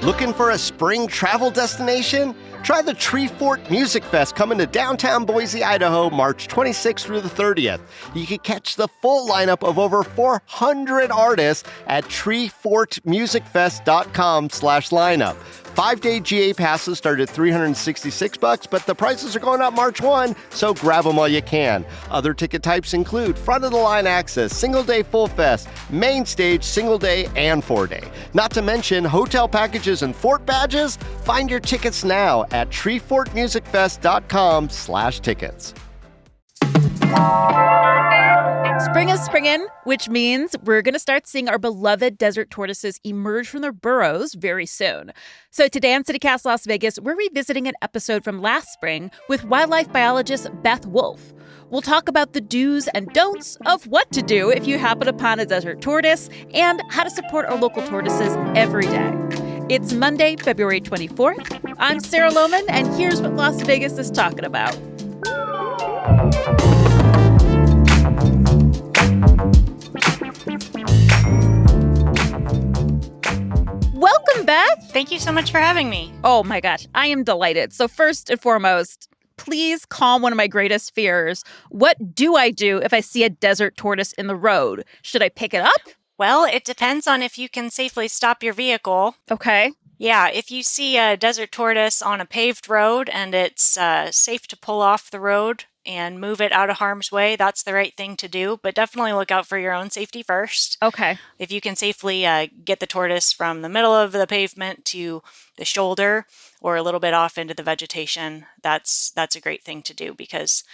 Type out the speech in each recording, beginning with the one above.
Looking for a spring travel destination? Try the Tree Fort Music Fest coming to downtown Boise, Idaho, March 26th through the 30th. You can catch the full lineup of over 400 artists at treefortmusicfest.com/lineup. 5-day GA passes start at $366, but the prices are going up March 1, so grab them while you can. Other ticket types include front-of-the-line access, single-day full fest, main stage, single-day, and 4-day. Not to mention hotel packages and fort badges. Find your tickets now at treefortmusicfest.com/tickets. Spring is springing, which means we're going to start seeing our beloved desert tortoises emerge from their burrows very soon. So today on CityCast Las Vegas, we're revisiting an episode from last spring with wildlife biologist Beth Wolff. We'll talk about the do's and don'ts of what to do if you happen upon a desert tortoise and how to support our local tortoises every day. It's Monday, February 24th. I'm Sarah Lohman, and here's what Las Vegas is talking about. Welcome, Beth. Thank you so much for having me. Oh my gosh, I am delighted. So first and foremost, please calm one of my greatest fears. What do I do if I see a desert tortoise in the road? Should I pick it up? Well, it depends on if you can safely stop your vehicle. Okay. Yeah, if you see a desert tortoise on a paved road and it's safe to pull off the road and move it out of harm's way, that's the right thing to do. But definitely look out for your own safety first. Okay. If you can safely get the tortoise from the middle of the pavement to the shoulder or a little bit off into the vegetation, that's a great thing to do because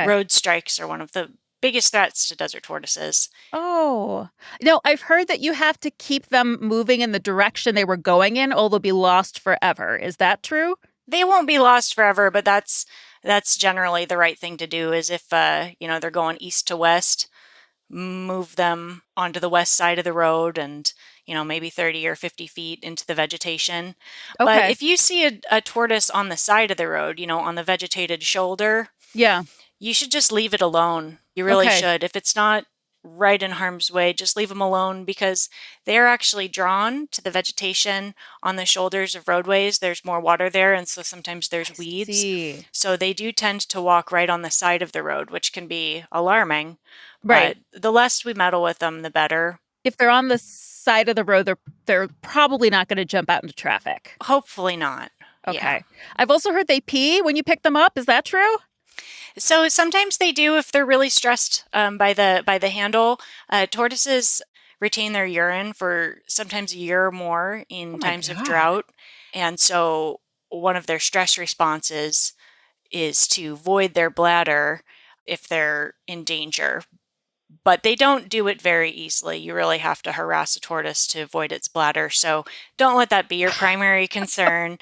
road strikes are one of the biggest threats to desert tortoises. Oh, no, I've heard that you have to keep them moving in the direction they were going in or they'll be lost forever. Is that true? They won't be lost forever, but that's generally the right thing to do is if, they're going east to west, move them onto the west side of the road and, maybe 30 or 50 feet into the vegetation. Okay. But if you see a tortoise on the side of the road, on the vegetated shoulder, you should just leave it alone. You really should. If it's not right in harm's way, just leave them alone because they're actually drawn to the vegetation on the shoulders of roadways. There's more water there, and so sometimes there's weeds. See. So they do tend to walk right on the side of the road, which can be alarming. Right. But the less we meddle with them, the better. If they're on the side of the road, they're probably not going to jump out into traffic. Hopefully not. Okay. Yeah. I've also heard they pee when you pick them up. Is that true? So sometimes they do if they're really stressed by the handle. Tortoises retain their urine for sometimes a year or more in times of drought. And so one of their stress responses is to void their bladder if they're in danger. But they don't do it very easily. You really have to harass a tortoise to avoid its bladder. So don't let that be your primary concern.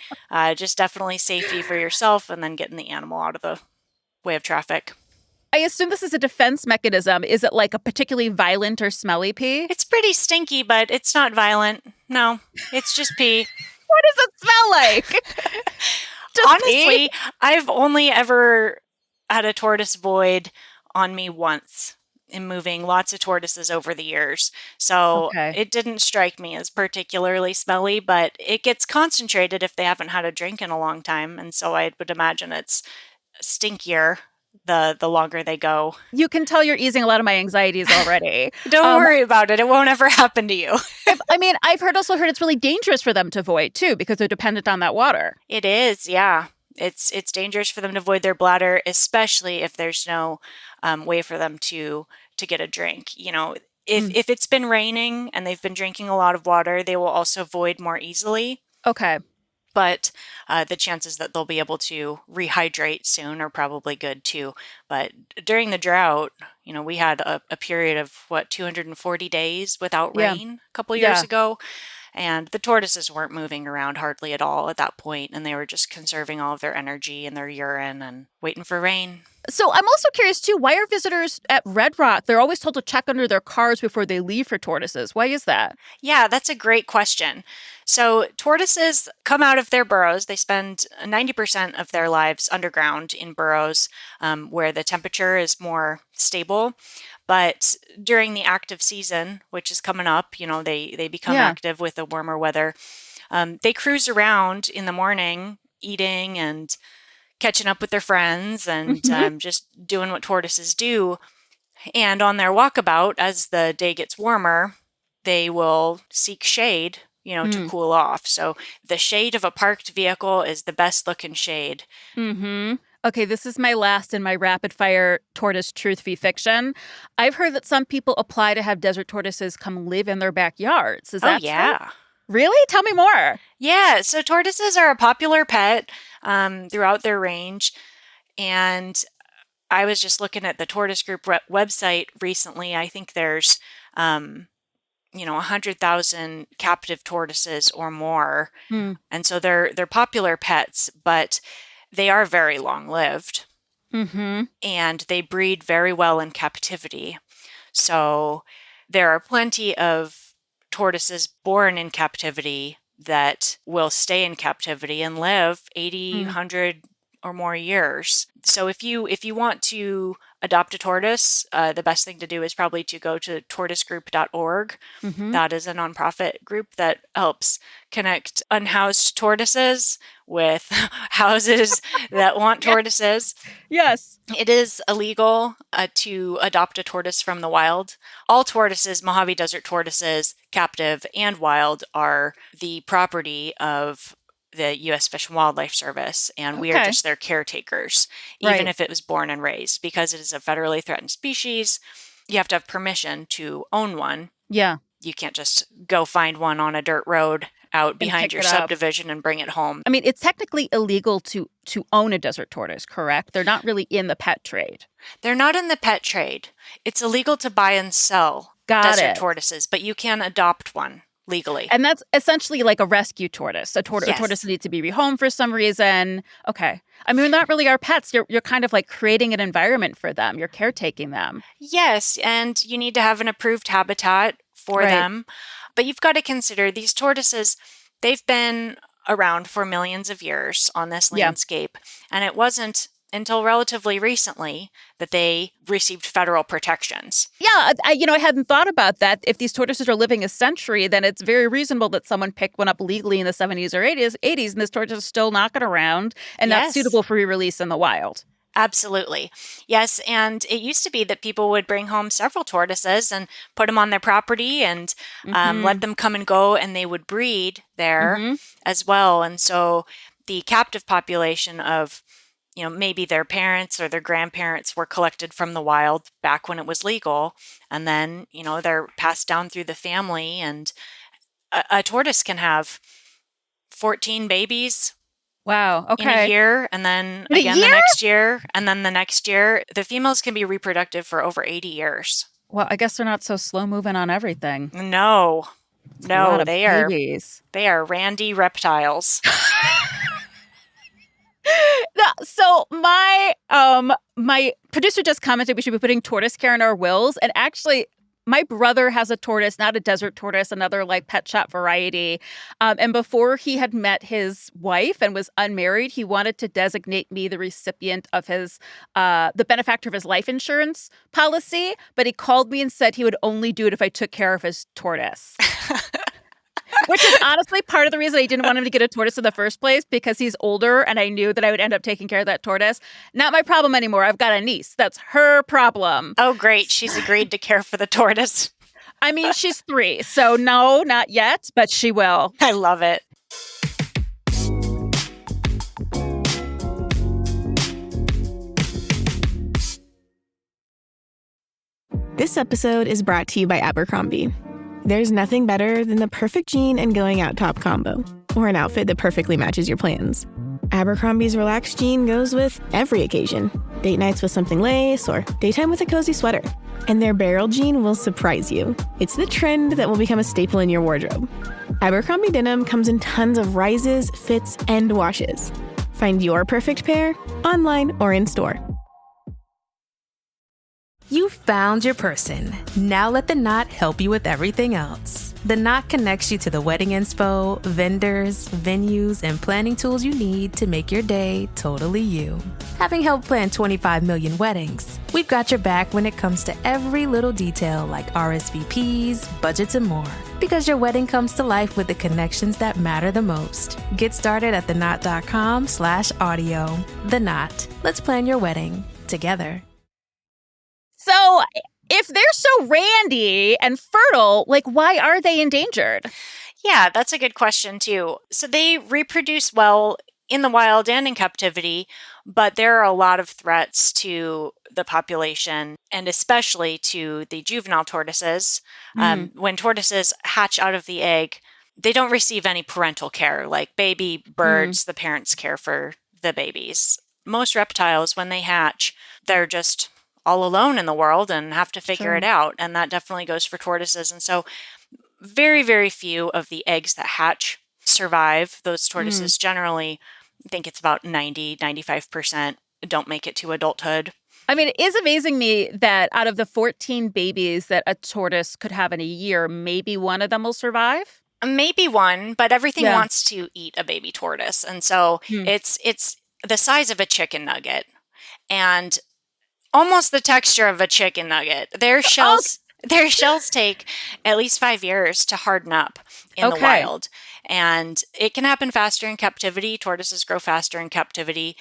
Just definitely safety for yourself and then getting the animal out of the way of traffic. I assume this is a defense mechanism. Is it like a particularly violent or smelly pee? It's pretty stinky, but it's not violent. No, it's just pee. What does it smell like? Honestly, I've only ever had a tortoise void on me once in moving lots of tortoises over the years. So it didn't strike me as particularly smelly, but it gets concentrated if they haven't had a drink in a long time. And so I would imagine it's stinkier the longer they go. You can tell you're easing a lot of my anxieties already. Don't worry about it. It won't ever happen to you. I've also heard it's really dangerous for them to void too because they're dependent on that water. It is, yeah. It's dangerous for them to void their bladder, especially if there's no way for them to get a drink. If it's been raining and they've been drinking a lot of water, they will also void more easily. Okay. But the chances that they'll be able to rehydrate soon are probably good too. But during the drought, we had a period of 240 days without rain a couple years ago. And the tortoises weren't moving around hardly at all at that point, and they were just conserving all of their energy and their urine and waiting for rain. So I'm also curious, too, why are visitors at Red Rock, they're always told to check under their cars before they leave for tortoises? Why is that? Yeah, that's a great question. So tortoises come out of their burrows. They spend 90% of their lives underground in burrows where the temperature is more stable. But during the active season, which is coming up, they become active with the warmer weather. They cruise around in the morning, eating and catching up with their friends and just doing what tortoises do. And on their walkabout, as the day gets warmer, they will seek shade, to cool off. So the shade of a parked vehicle is the best looking shade. Okay, this is my last in my rapid fire tortoise truth v fiction. I've heard that some people apply to have desert tortoises come live in their backyards. Is that true? Really? Tell me more. Yeah, so tortoises are a popular pet throughout their range. And I was just looking at the Tortoise Group website recently. I think there's, 100,000 captive tortoises or more. And so they're popular pets, but they are very long-lived. And they breed very well in captivity. So there are plenty of tortoises born in captivity that will stay in captivity and live 80, 100 or more years. So if you want to adopt a tortoise, the best thing to do is probably to go to tortoisegroup.org. That is a nonprofit group that helps connect unhoused tortoises with houses that want tortoises. Yes. It is illegal to adopt a tortoise from the wild. All tortoises, Mojave Desert tortoises, captive and wild, are the property of the U.S. Fish and Wildlife Service, and we are just their caretakers, even if it was born and raised. Because it is a federally threatened species, you have to have permission to own one. Yeah. You can't just go find one on a dirt road out behind your subdivision and bring it home. I mean, it's technically illegal to own a desert tortoise, correct? They're not really in the pet trade. They're not in the pet trade. It's illegal to buy and sell desert tortoises, but you can adopt one legally. And that's essentially like a rescue tortoise. A tortoise needs to be rehomed for some reason. Okay. I mean, not really our pets. You're kind of like creating an environment for them. You're caretaking them. Yes, and you need to have an approved habitat for them. But you've got to consider these tortoises, they've been around for millions of years on this landscape. And it wasn't until relatively recently that they received federal protections. Yeah, I hadn't thought about that. If these tortoises are living a century, then it's very reasonable that someone picked one up legally in the 70s or 80s, and this tortoise is still knocking around and not suitable for re-release in the wild. Absolutely. Yes, and it used to be that people would bring home several tortoises and put them on their property and let them come and go, and they would breed there as well. And so the captive population of maybe their parents or their grandparents were collected from the wild back when it was legal. And then, they're passed down through the family. And a tortoise can have 14 babies. Wow. Okay. In a year. And then again the next year. And then the next year. The females can be reproductive for over 80 years. Well, I guess they're not so slow moving on everything. No, they are randy reptiles. So my producer just commented we should be putting tortoise care in our wills. And actually, my brother has a tortoise, not a desert tortoise, another like pet shop variety. And before he had met his wife and was unmarried, he wanted to designate me the recipient of his, the benefactor of his life insurance policy. But he called me and said he would only do it if I took care of his tortoise. Which is honestly part of the reason I didn't want him to get a tortoise in the first place, because he's older and I knew that I would end up taking care of that tortoise. Not my problem anymore. I've got a niece. That's her problem. Oh, great. She's agreed to care for the tortoise. I mean, she's 3, so no, not yet, but she will. I love it. This episode is brought to you by Abercrombie. There's nothing better than the perfect jean and going out top combo, or an outfit that perfectly matches your plans. Abercrombie's relaxed jean goes with every occasion. Date nights with something lace, or daytime with a cozy sweater. And their barrel jean will surprise you. It's the trend that will become a staple in your wardrobe. Abercrombie denim comes in tons of rises, fits, and washes. Find your perfect pair online or in store. You found your person. Now let the Knot help you with everything else. The Knot connects you to the wedding inspo, vendors, venues, and planning tools you need to make your day totally you. Having helped plan 25 million weddings, we've got your back when it comes to every little detail like RSVPs, budgets, and more. Because your wedding comes to life with the connections that matter the most. Get started at theknot.com/audio. The Knot. Let's plan your wedding together. So if they're so randy and fertile, like, why are they endangered? Yeah, that's a good question too. So they reproduce well in the wild and in captivity, but there are a lot of threats to the population and especially to the juvenile tortoises. When tortoises hatch out of the egg, they don't receive any parental care. Like baby birds, the parents care for the babies. Most reptiles, when they hatch, they're just all alone in the world and have to figure it out. And that definitely goes for tortoises. And so very, very few of the eggs that hatch survive. Those tortoises generally, I think it's about 95% don't make it to adulthood. I mean, it is amazing me that out of the 14 babies that a tortoise could have in a year, maybe one of them will survive? Maybe one, but everything wants to eat a baby tortoise. And so it's the size of a chicken nugget and almost the texture of a chicken nugget. Their shells take at least 5 years to harden up in the wild. And it can happen faster in captivity. Tortoises grow faster in captivity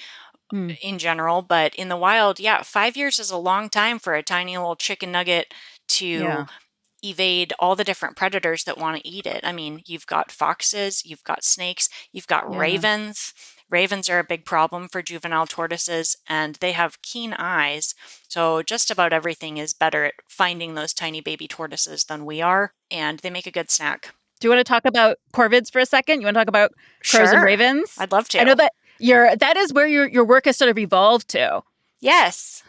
in general. But in the wild, 5 years is a long time for a tiny little chicken nugget to evade all the different predators that want to eat it. I mean, you've got foxes, you've got snakes, you've got ravens. Ravens are a big problem for juvenile tortoises, and they have keen eyes. So just about everything is better at finding those tiny baby tortoises than we are, and they make a good snack. Do you want to talk about corvids for a second? You want to talk about crows and ravens? I'd love to. I know that that is where your work has sort of evolved to. Yes.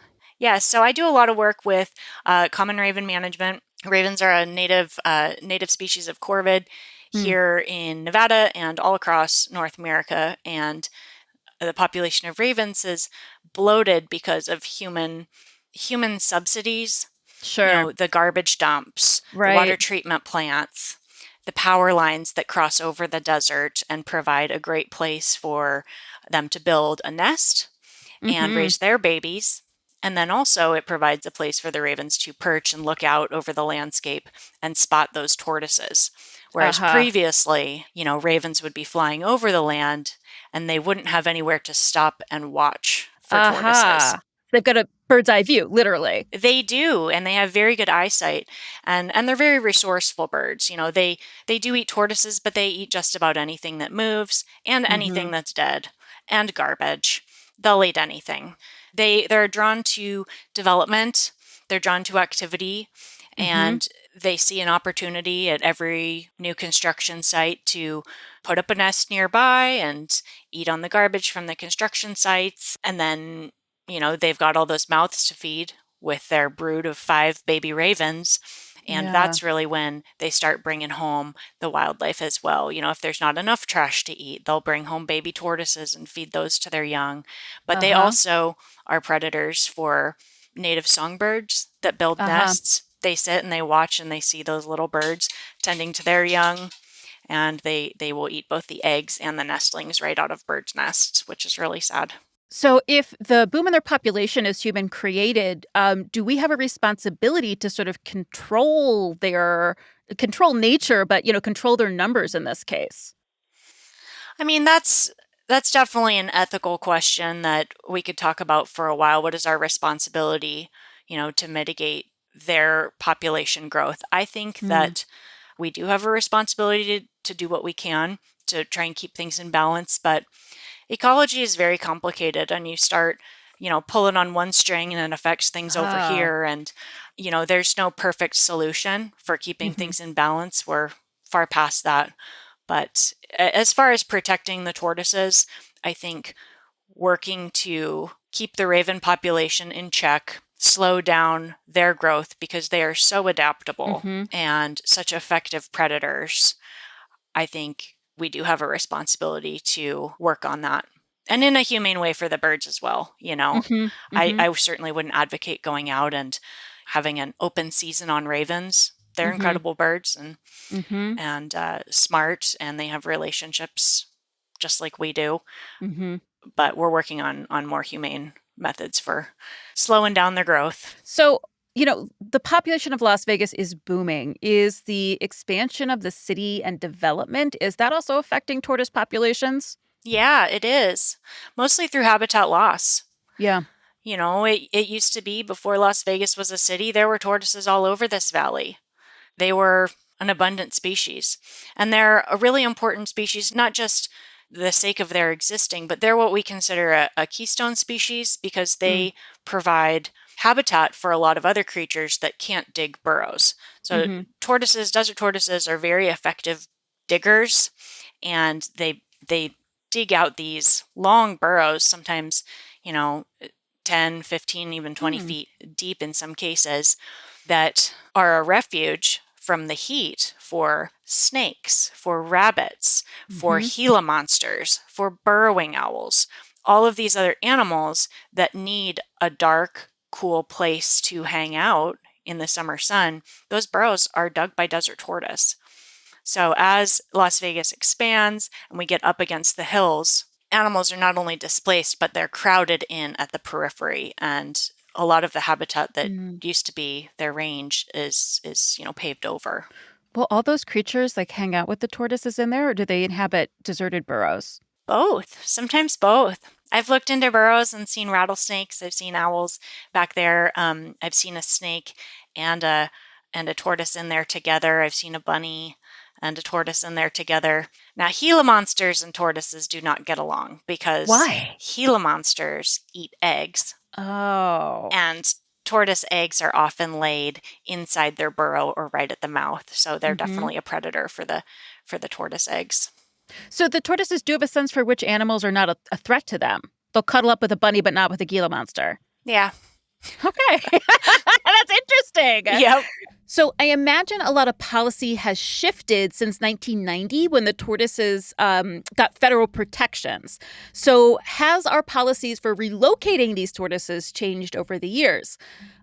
So I do a lot of work with common raven management. Ravens are a native species of corvid here in Nevada and all across North America. And the population of ravens is bloated because of human subsidies. Sure. You know, the garbage dumps, the water treatment plants, the power lines that cross over the desert and provide a great place for them to build a nest and raise their babies. And then also it provides a place for the ravens to perch and look out over the landscape and spot those tortoises. Whereas previously, ravens would be flying over the land and they wouldn't have anywhere to stop and watch for tortoises. They've got a bird's eye view, literally. They do, and they have very good eyesight, and they're very resourceful birds. They do eat tortoises, but they eat just about anything that moves and anything that's dead and garbage. They'll eat anything. They're drawn to development. They're drawn to activity, and they see an opportunity at every new construction site to put up a nest nearby and eat on the garbage from the construction sites. And then, they've got all those mouths to feed with their brood of 5 baby ravens. And that's really when they start bringing home the wildlife as well. If there's not enough trash to eat, they'll bring home baby tortoises and feed those to their young. But they also are predators for native songbirds that build nests. They sit and they watch and they see those little birds tending to their young. And they will eat both the eggs and the nestlings right out of birds' nests, which is really sad. So if the boom in their population is human created, do we have a responsibility to sort of control nature, but, control their numbers in this case? I mean, that's definitely an ethical question that we could talk about for a while. What is our responsibility, to mitigate their population growth? I think that we do have a responsibility to do what we can to try and keep things in balance, but ecology is very complicated, and you start, pulling on one string and it affects things over here. And, there's no perfect solution for keeping things in balance. We're far past that. But as far as protecting the tortoises, I think working to keep the raven population in check, slow down their growth because they are so adaptable and such effective predators, I think we do have a responsibility to work on that. And in a humane way for the birds as well. I certainly wouldn't advocate going out and having an open season on ravens. They're incredible birds and smart, and they have relationships just like we do. But we're working on more humane methods for slowing down their growth. So The population of Las Vegas is booming. Is the expansion of the city and development, is that also affecting tortoise populations? Yeah, it is. Mostly through habitat loss. Yeah. It used to be before Las Vegas was a city, there were tortoises all over this valley. They were an abundant species. And they're a really important species, not just the sake of their existing, but they're what we consider a keystone species because they provide habitat for a lot of other creatures that can't dig burrows. So desert tortoises are very effective diggers, and they dig out these long burrows, sometimes, 10, 15, even 20 feet deep in some cases, that are a refuge from the heat for snakes, for rabbits, for Gila monsters, for burrowing owls, all of these other animals that need a dark, cool place to hang out in the summer sun. Those burrows are dug by desert tortoise. So as Las Vegas expands and we get up against the hills, animals are not only displaced, but they're crowded in at the periphery, and a lot of the habitat that used to be their range is paved over. Well, all those creatures hang out with the tortoises in there, or do they inhabit deserted burrows? Both. Sometimes both. I've looked into burrows and seen rattlesnakes. I've seen owls back there. I've seen a snake and a tortoise in there together. I've seen a bunny and a tortoise in there together. Now, Gila monsters and tortoises do not get along because Why? Gila monsters eat eggs. Oh. And tortoise eggs are often laid inside their burrow or right at the mouth. So they're definitely a predator for the tortoise eggs. So the tortoises do have a sense for which animals are not a threat to them. They'll cuddle up with a bunny, but not with a Gila monster. Yeah. Okay. That's interesting. Yep. So I imagine a lot of policy has shifted since 1990 when the tortoises got federal protections. So has our policies for relocating these tortoises changed over the years?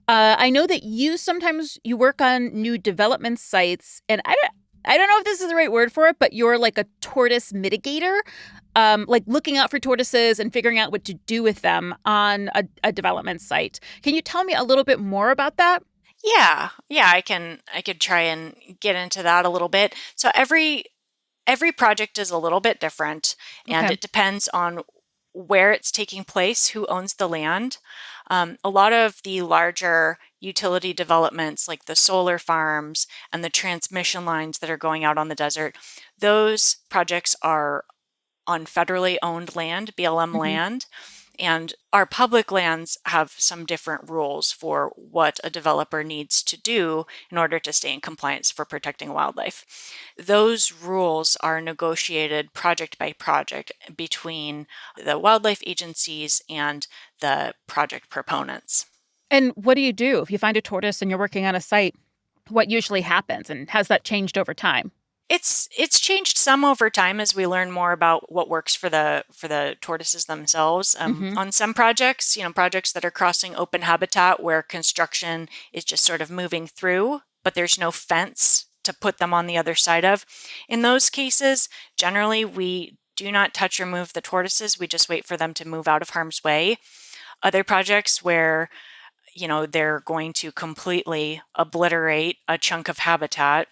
I know that you work on new development sites, and I don't know if this is the right word for it, but you're like a tortoise mitigator, looking out for tortoises and figuring out what to do with them on a development site. Can you tell me a little bit more about that? Yeah, I could try and get into that a little bit. So every project is a little bit different, and it depends on where it's taking place, who owns the land. A lot of the larger utility developments, like the solar farms and the transmission lines that are going out on the desert, those projects are on federally owned land, BLM land. And our public lands have some different rules for what a developer needs to do in order to stay in compliance for protecting wildlife. Those rules are negotiated project by project between the wildlife agencies and the project proponents. And what do you do if you find a tortoise and you're working on a site? What usually happens, and has that changed over time? It's changed some over time as we learn more about what works for the tortoises themselves. On some projects, projects that are crossing open habitat where construction is just sort of moving through, but there's no fence to put them on the other side of. In those cases, generally we do not touch or move the tortoises. We just wait for them to move out of harm's way. Other projects where they're going to completely obliterate a chunk of habitat.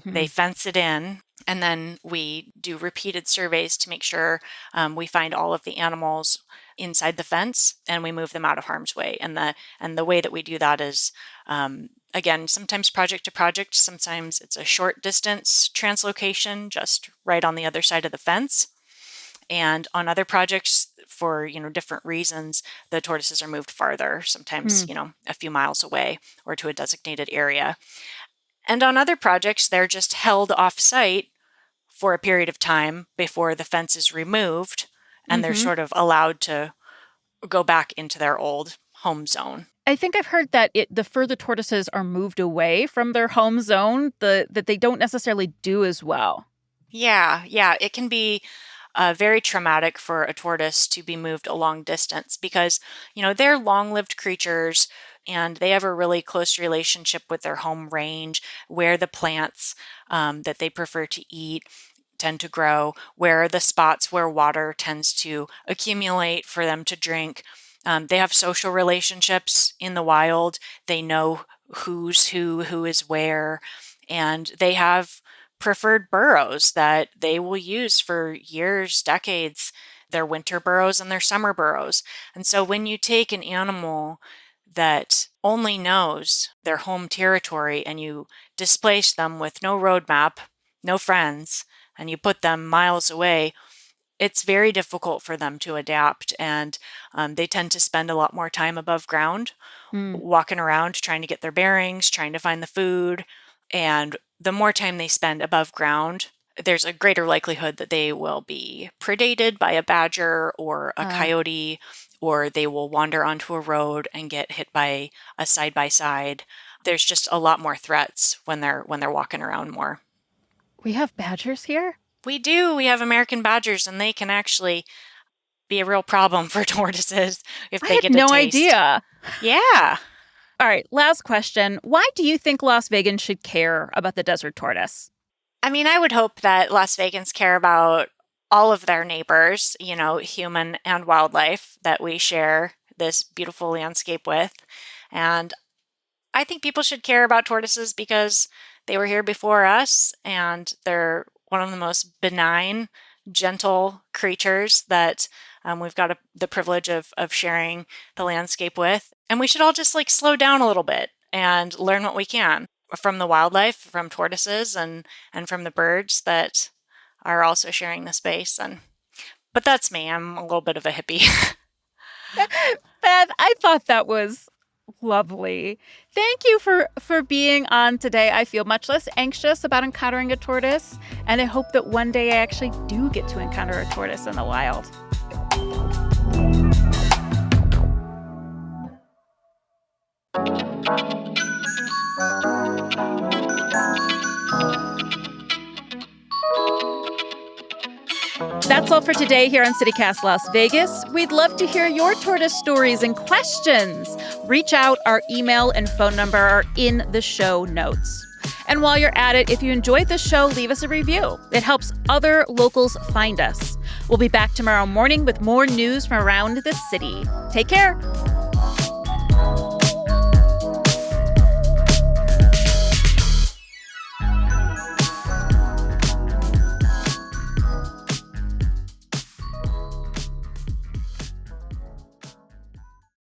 They fence it in, and then we do repeated surveys to make sure we find all of the animals inside the fence, and we move them out of harm's way. And the way that we do that is, again, sometimes project to project, sometimes it's a short distance translocation, just right on the other side of the fence. And on other projects, for different reasons, the tortoises are moved farther, sometimes a few miles away or to a designated area. And on other projects, they're just held off-site for a period of time before the fence is removed, and they're sort of allowed to go back into their old home zone. I think I've heard that the further tortoises are moved away from their home zone, that they don't necessarily do as well. Yeah, it can be very traumatic for a tortoise to be moved a long distance because, they're long-lived creatures and they have a really close relationship with their home range, where the plants that they prefer to eat tend to grow, where are the spots where water tends to accumulate for them to drink. They have social relationships in the wild. They know who's who is where, and they have preferred burrows that they will use for years, decades, their winter burrows and their summer burrows. And so when you take an animal that only knows their home territory and you displace them with no roadmap, no friends, and you put them miles away, it's very difficult for them to adapt. And they tend to spend a lot more time above ground, walking around, trying to get their bearings, trying to find the food. And the more time they spend above ground, there's a greater likelihood that they will be predated by a badger or a coyote, or they will wander onto a road and get hit by a side-by-side. There's just a lot more threats when they're walking around more. We have badgers here? We do. We have American badgers, and they can actually be a real problem for tortoises if they get a taste. I had no idea. Yeah. All right, last question. Why do you think Las Vegans should care about the desert tortoise? I mean, I would hope that Las Vegans care about all of their neighbors, human and wildlife that we share this beautiful landscape with. And I think people should care about tortoises because they were here before us, and they're one of the most benign, gentle creatures that we've got the privilege of sharing the landscape with. And we should all just slow down a little bit and learn what we can from the wildlife, from tortoises and from the birds that are also sharing the space. But that's me. I'm a little bit of a hippie. Beth, I thought that was lovely. Thank you for being on today. I feel much less anxious about encountering a tortoise, and I hope that one day I actually do get to encounter a tortoise in the wild. That's all for today here on CityCast Las Vegas. We'd love to hear your tortoise stories and questions. Reach out. Our email and phone number are in the show notes. And while you're at it, if you enjoyed the show, leave us a review. It helps other locals find us. We'll be back tomorrow morning with more news from around the city. Take care.